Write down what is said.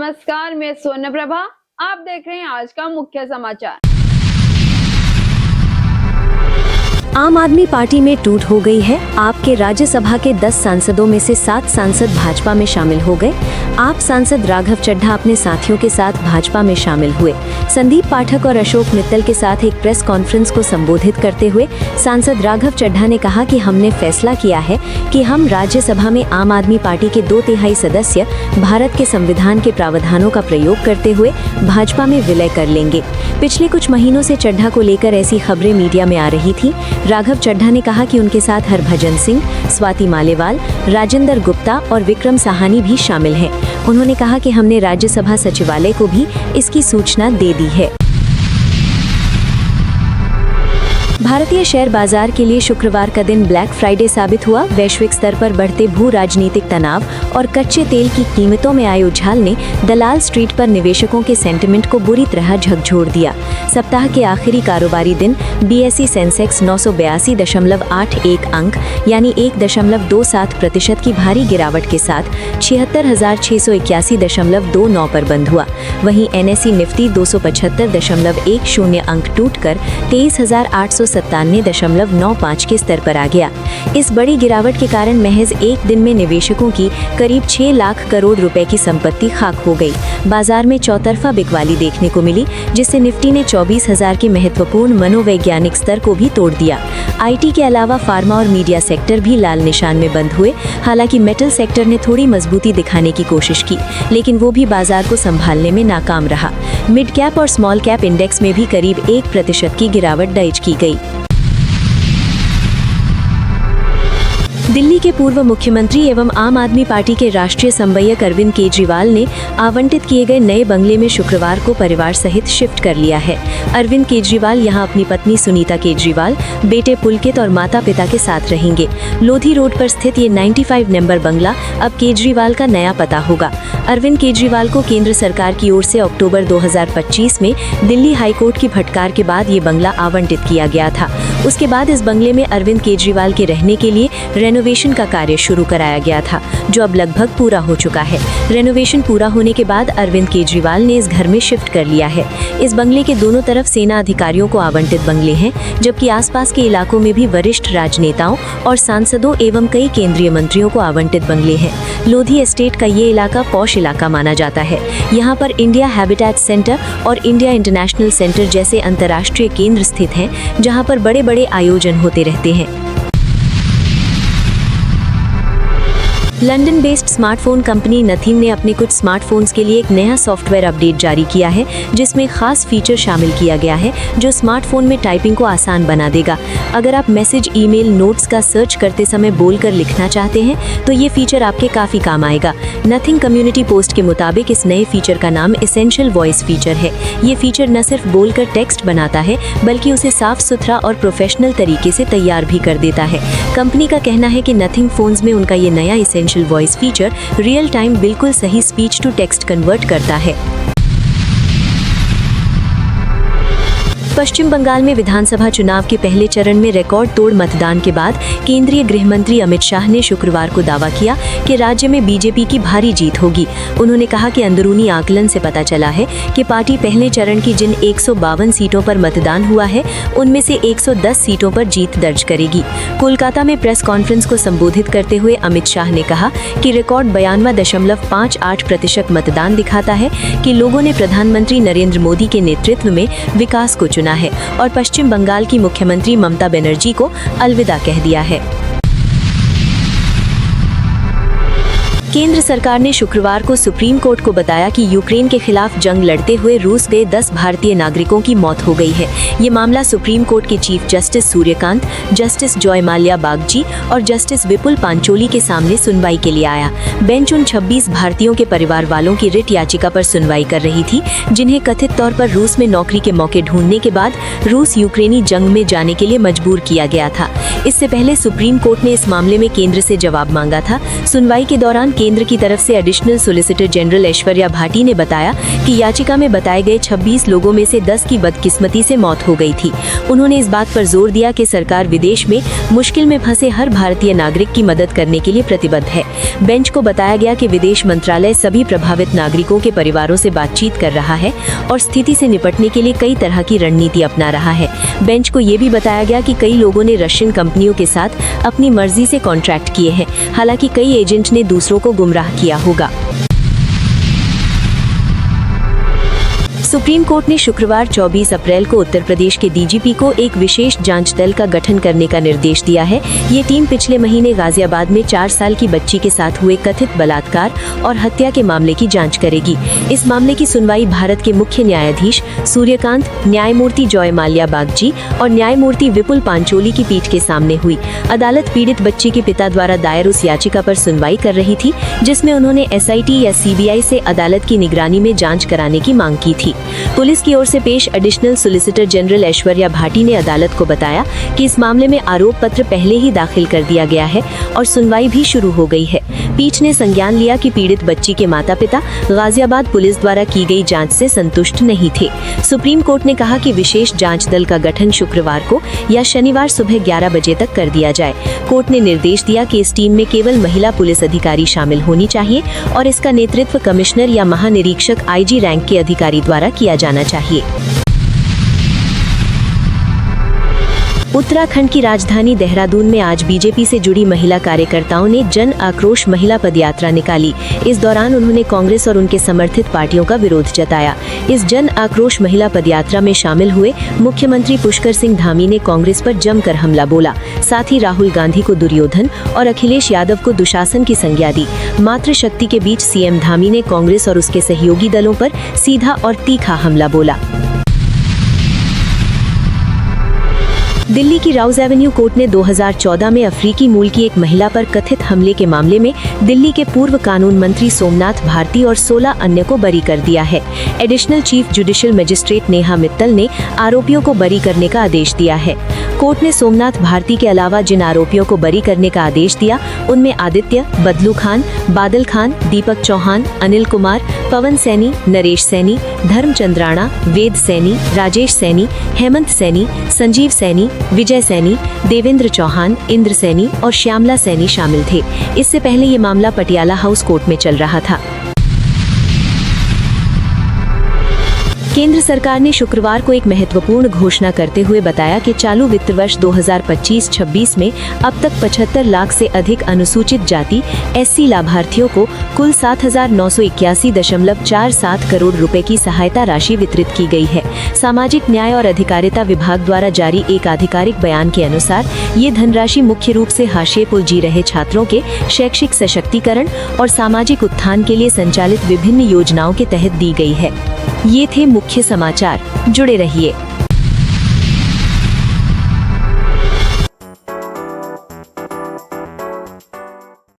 नमस्कार, मैं स्वर्ण प्रभा। आप देख रहे हैं आज का मुख्य समाचार। आम आदमी पार्टी में टूट हो गई है। आपके राज्यसभा के 10 सांसदों में से 7 सांसद भाजपा में शामिल हो गए। आप सांसद राघव चड्ढा अपने साथियों के साथ भाजपा में शामिल हुए। संदीप पाठक और अशोक मित्तल के साथ एक प्रेस कॉन्फ्रेंस को संबोधित करते हुए सांसद राघव चड्ढा ने कहा कि हमने फैसला किया है कि हम राज्यसभा में आम आदमी पार्टी के 2/3 सदस्य भारत के संविधान के प्रावधानों का प्रयोग करते हुए भाजपा में विलय कर लेंगे। पिछले कुछ महीनों से चड्ढा को लेकर ऐसी खबरें मीडिया में आ रही थी। राघव चड्ढा ने कहा कि उनके साथ हरभजन सिंह, स्वाति मालेवाल, राजेंद्र गुप्ता और विक्रम साहानी भी शामिल हैं। उन्होंने कहा कि हमने राज्यसभा सचिवालय को भी इसकी सूचना दे दी है। भारतीय शेयर बाजार के लिए शुक्रवार का दिन ब्लैक फ्राइडे साबित हुआ। वैश्विक स्तर पर बढ़ते भू राजनीतिक तनाव और कच्चे तेल की कीमतों में आए उछाल ने दलाल स्ट्रीट पर निवेशकों के सेंटिमेंट को बुरी तरह झकझोर दिया। सप्ताह के आखिरी कारोबारी दिन बीएसई सेंसेक्स 982.81 अंक यानी 1.27% की भारी गिरावट के साथ 76,681.29 पर बंद हुआ। वहीं एनएसई निफ्टी 275.10 अंक टूटकर 23,897.95 के स्तर पर आ गया। इस बड़ी गिरावट के कारण महज एक दिन में निवेशकों की करीब 6 लाख करोड़ रुपए की संपत्ति खाक हो गई। बाजार में चौतरफा बिकवाली देखने को मिली, जिससे निफ्टी ने 24,000 के महत्वपूर्ण मनोवैज्ञानिक स्तर को भी तोड़ दिया। आईटी के अलावा फार्मा और मीडिया सेक्टर भी लाल निशान में बंद हुए। हालांकि मेटल सेक्टर ने थोड़ी मजबूती दिखाने की कोशिश की, लेकिन वो भी बाजार को संभालने में नाकाम रहा। मिड कैप और स्मॉल कैप इंडेक्स में भी करीब 1% की गिरावट दर्ज की गई। दिल्ली के पूर्व मुख्यमंत्री एवं आम आदमी पार्टी के राष्ट्रीय समन्वयक अरविंद केजरीवाल ने आवंटित किए गए नए बंगले में शुक्रवार को परिवार सहित शिफ्ट कर लिया है। अरविंद केजरीवाल यहां अपनी पत्नी सुनीता केजरीवाल, बेटे पुलकित और माता पिता के साथ रहेंगे। लोधी रोड पर स्थित ये 95 नंबर बंगला अब केजरीवाल का नया पता होगा। अरविंद केजरीवाल को केंद्र सरकार की ओर से अक्टूबर 2025 में दिल्ली हाईकोर्ट की फटकार के बाद ये बंगला आवंटित किया गया था। उसके बाद इस बंगले में अरविंद केजरीवाल के रहने के लिए रेनोवेशन का कार्य शुरू कराया गया था, जो अब लगभग पूरा हो चुका है। रेनोवेशन पूरा होने के बाद अरविंद केजरीवाल ने इस घर में शिफ्ट कर लिया है। इस बंगले के दोनों तरफ सेना अधिकारियों को आवंटित बंगले हैं, जबकि आसपास के इलाकों में भी वरिष्ठ राजनेताओं और सांसदों एवं कई केंद्रीय मंत्रियों को आवंटित बंगले हैं। लोधी एस्टेट का ये इलाका पॉश इलाका माना जाता है। यहाँ पर इंडिया हैबिटेट सेंटर और इंडिया इंटरनेशनल सेंटर जैसे अंतर्राष्ट्रीय केंद्र स्थित हैं, जहाँ पर बड़े बड़े आयोजन होते रहते हैं। London based smartphone company nothing ने अपने कुछ स्मार्टफोन्स के लिए एक नया सॉफ्टवेयर अपडेट जारी किया है, जिसमें खास फीचर शामिल किया गया है जो स्मार्टफोन में टाइपिंग को आसान बना देगा। अगर आप मैसेज, ईमेल, नोट्स का सर्च करते समय बोलकर लिखना चाहते हैं तो ये फीचर आपके काफी काम आएगा। नथिंग कम्युनिटी पोस्ट के मुताबिक इस नए फीचर का नाम एसेंशियल वॉइस फीचर है। ये फीचर न सिर्फ बोलकर टेक्स्ट बनाता है, बल्कि उसे साफ सुथरा और प्रोफेशनल तरीके से तैयार भी कर देता है। कंपनी का कहना है कि नथिंग फोन्स में उनका ये नया वॉइस फीचर रियल टाइम बिल्कुल सही स्पीच टू टेक्स्ट कन्वर्ट करता है। पश्चिम बंगाल में विधानसभा चुनाव के पहले चरण में रिकॉर्ड तोड़ मतदान के बाद केंद्रीय गृह मंत्री अमित शाह ने शुक्रवार को दावा किया कि राज्य में बीजेपी की भारी जीत होगी। उन्होंने कहा कि अंदरूनी आकलन से पता चला है कि पार्टी पहले चरण की जिन 152 सीटों पर मतदान हुआ है, उनमें से 110 सीटों पर जीत दर्ज करेगी। कोलकाता में प्रेस कॉन्फ्रेंस को संबोधित करते हुए अमित शाह ने कहा कि रिकॉर्ड 92.58% मतदान दिखाता है कि लोगों ने प्रधानमंत्री नरेंद्र मोदी के नेतृत्व में विकास को चुना है और पश्चिम बंगाल की मुख्यमंत्री ममता बनर्जी को अलविदा कह दिया है। केंद्र सरकार ने शुक्रवार को सुप्रीम कोर्ट को बताया कि यूक्रेन के खिलाफ जंग लड़ते हुए रूस गए 10 भारतीय नागरिकों की मौत हो गई है। ये मामला सुप्रीम कोर्ट के chief justice Suryakant, justice Joy Mallya Bagchi और जस्टिस विपुल पांचोली के सामने सुनवाई के लिए आया। बेंच उन 26 भारतीयों के परिवार वालों की रिट याचिका पर सुनवाई कर रही थी, जिन्हें कथित तौर पर रूस में नौकरी के मौके ढूंढने के बाद रूस यूक्रेनी जंग में जाने के लिए मजबूर किया गया था। इससे पहले सुप्रीम कोर्ट ने इस मामले में केंद्र से जवाब मांगा था। सुनवाई के दौरान केंद्र की तरफ से additional solicitor general Aishwarya Bhati ने बताया कि याचिका में बताए गए 26 लोगों में से 10 की बदकिस्मती से मौत हो गई थी। उन्होंने इस बात पर जोर दिया कि सरकार विदेश में मुश्किल में फंसे हर भारतीय नागरिक की मदद करने के लिए प्रतिबद्ध है। बेंच को बताया गया कि विदेश मंत्रालय सभी प्रभावित नागरिकों के परिवारों से बातचीत कर रहा है और स्थिति से निपटने के लिए कई तरह की रणनीति अपना रहा है। बेंच को ये भी बताया गया कि कई लोगों ने रशियन कंपनियों के साथ अपनी मर्जी से कॉन्ट्रैक्ट किए हैं, हालांकि कई एजेंट ने दूसरों को गुमराह किया होगा। सुप्रीम कोर्ट ने शुक्रवार 24 अप्रैल को उत्तर प्रदेश के डीजीपी को एक विशेष जांच दल का गठन करने का निर्देश दिया है। ये टीम पिछले महीने गाजियाबाद में 4 साल की बच्ची के साथ हुए कथित बलात्कार और हत्या के मामले की जांच करेगी। इस मामले की सुनवाई भारत के मुख्य न्यायाधीश सूर्यकांत, न्यायमूर्ति जॉय माल्या बागची और न्यायमूर्ति विपुल पांचोली की पीठ के सामने हुई। अदालत पीड़ित बच्ची के पिता द्वारा दायर उस याचिका पर सुनवाई कर रही थी जिसमें उन्होंने एसआईटी या सीबीआई से अदालत की निगरानी में जांच कराने की मांग की थी। पुलिस की ओर से पेश additional solicitor general Aishwarya Bhati ने अदालत को बताया कि इस मामले में आरोप पत्र पहले ही दाखिल कर दिया गया है और सुनवाई भी शुरू हो गई है। पीठ ने संज्ञान लिया कि पीड़ित बच्ची के माता-पिता गाजियाबाद पुलिस द्वारा की गई जांच से संतुष्ट नहीं थे। सुप्रीम कोर्ट ने कहा कि विशेष जांच दल का गठन शुक्रवार को या शनिवार सुबह 11 बजे तक कर दिया जाए। कोर्ट ने निर्देश दिया कि इस टीम में केवल महिला पुलिस अधिकारी शामिल होनी चाहिए और इसका नेतृत्व कमिश्नर या महानिरीक्षक आईजी रैंक के अधिकारी द्वारा किया जाना चाहिए। उत्तराखंड की राजधानी देहरादून में आज बीजेपी से जुड़ी महिला कार्यकर्ताओं ने जन आक्रोश महिला पदयात्रा निकाली। इस दौरान उन्होंने कांग्रेस और उनके समर्थित पार्टियों का विरोध जताया। इस जन आक्रोश महिला पदयात्रा में शामिल हुए मुख्यमंत्री पुष्कर सिंह धामी ने कांग्रेस पर जमकर हमला बोला। साथ ही राहुल गांधी को दुर्योधन और अखिलेश यादव को दुशासन की संज्ञा दी। मातृशक्ति के बीच सीएम धामी ने कांग्रेस और उसके सहयोगी दलों पर सीधा और तीखा हमला बोला। दिल्ली की राउज एवेन्यू कोर्ट ने 2014 में अफ्रीकी मूल की एक महिला पर कथित हमले के मामले में दिल्ली के पूर्व कानून मंत्री सोमनाथ भारती और 16 अन्य को बरी कर दिया है। Additional chief judicial magistrate Neha Mittal ने आरोपियों को बरी करने का आदेश दिया है। कोर्ट ने सोमनाथ भारती के अलावा जिन आरोपियों को बरी करने का आदेश दिया उनमें आदित्य, बदलू खान, बादल खान, दीपक चौहान, अनिल कुमार, पवन सैनी, नरेश सैनी, धर्मचंद राणा, वेद सैनी, राजेश सैनी, हेमंत सैनी, संजीव सैनी, विजय सैनी, देवेंद्र चौहान, इंद्र सैनी और श्यामला सैनी शामिल थे। इससे पहले ये मामला पटियाला हाउस कोर्ट में चल रहा था। केंद्र सरकार ने शुक्रवार को एक महत्वपूर्ण घोषणा करते हुए बताया कि चालू वित्त वर्ष 2025-26 में अब तक 75 लाख से अधिक अनुसूचित जाति एससी लाभार्थियों को कुल 7,981.47 करोड़ रुपए की सहायता राशि वितरित की गई है। सामाजिक न्याय और अधिकारिता विभाग द्वारा जारी एक आधिकारिक बयान के अनुसार ये धनराशि मुख्य रूप से हाशिए पर जी रहे छात्रों के शैक्षिक सशक्तिकरण और सामाजिक उत्थान के लिए संचालित विभिन्न योजनाओं के तहत दी गई है। ये थे मुख्य समाचार। जुड़े रहिए।